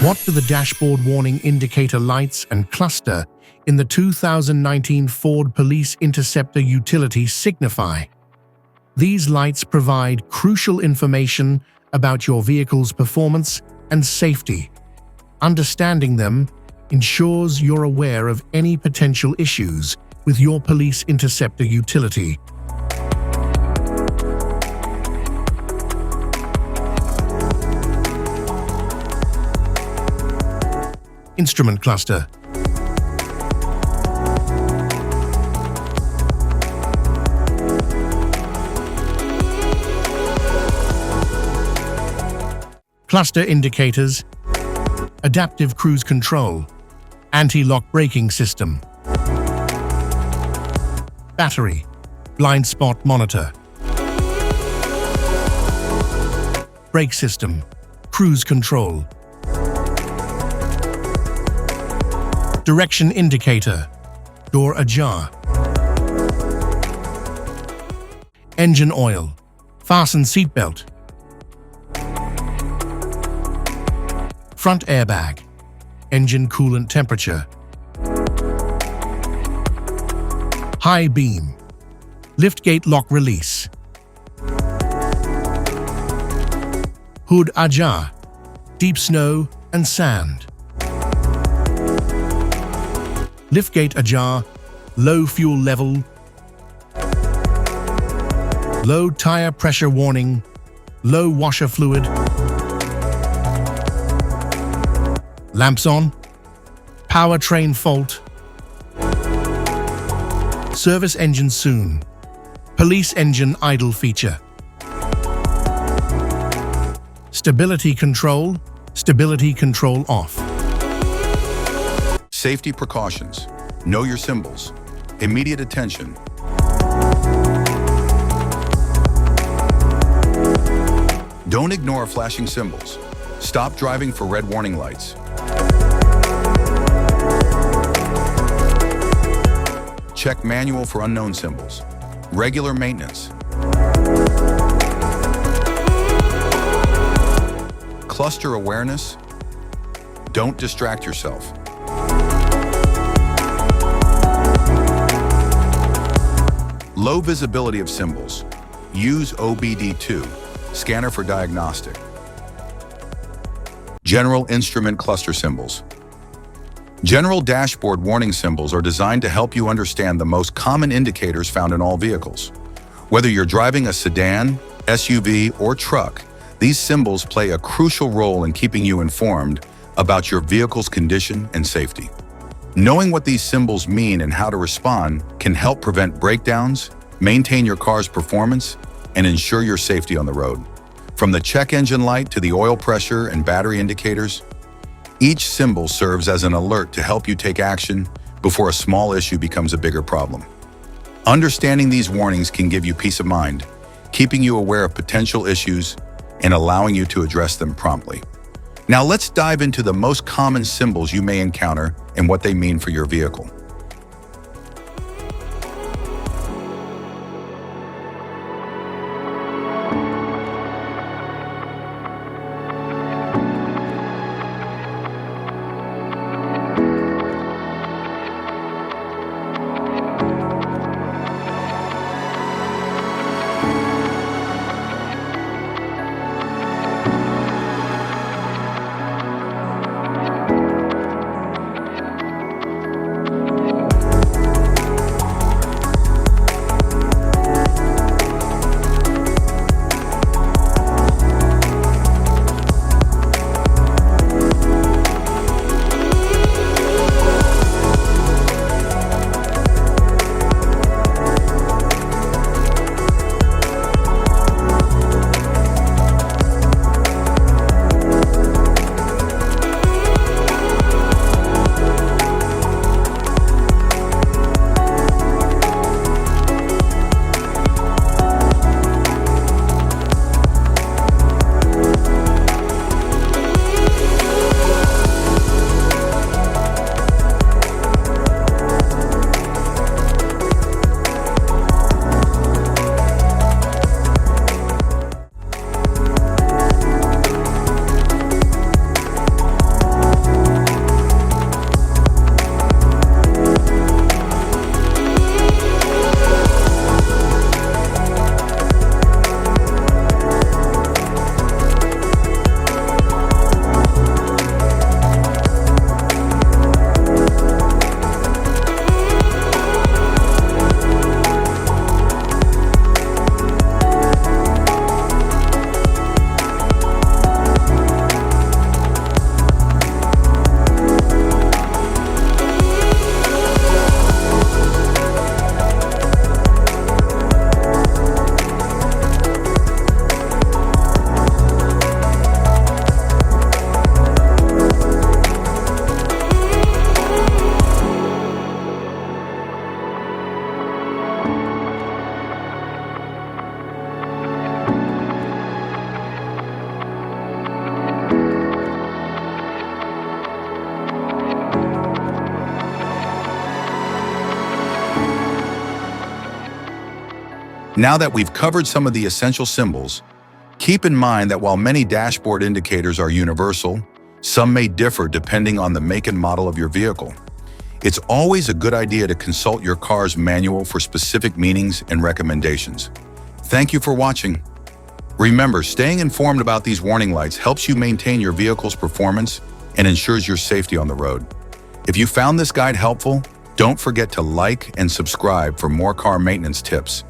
What do the dashboard warning indicator lights and cluster in the 2019 FORD Police Interceptor Utility signify? These lights provide crucial information about your vehicle's performance and safety. Understanding them ensures you're aware of any potential issues with your police interceptor utility. Instrument cluster. Cluster indicators, adaptive cruise control, anti-lock braking system, battery, blind spot monitor, brake system, cruise control, direction indicator, door ajar, engine oil, fasten seatbelt, front airbag, engine coolant temperature, high beam, liftgate lock release, hood ajar, deep snow and sand, liftgate ajar, low fuel level, low tire pressure warning, low washer fluid, lamps on, powertrain fault, service engine soon, police engine idle feature, stability control off. Safety precautions. Know your symbols. Immediate attention. Don't ignore flashing symbols. Stop driving for red warning lights. Check manual for unknown symbols. Regular maintenance. Cluster awareness. Don't distract yourself. Low visibility of symbols. Use OBD2, scanner for diagnostic. General instrument cluster symbols. General dashboard warning symbols are designed to help you understand the most common indicators found in all vehicles. Whether you're driving a sedan, SUV, or truck, these symbols play a crucial role in keeping you informed about your vehicle's condition and safety. Knowing what these symbols mean and how to respond can help prevent breakdowns, maintain your car's performance, and ensure your safety on the road. From the check engine light to the oil pressure and battery indicators, each symbol serves as an alert to help you take action before a small issue becomes a bigger problem. Understanding these warnings can give you peace of mind, keeping you aware of potential issues and allowing you to address them promptly. Now let's dive into the most common symbols you may encounter and what they mean for your vehicle. Now that we've covered some of the essential symbols, keep in mind that while many dashboard indicators are universal, some may differ depending on the make and model of your vehicle. It's always a good idea to consult your car's manual for specific meanings and recommendations. Thank you for watching. Remember, staying informed about these warning lights helps you maintain your vehicle's performance and ensures your safety on the road. If you found this guide helpful, don't forget to like and subscribe for more car maintenance tips.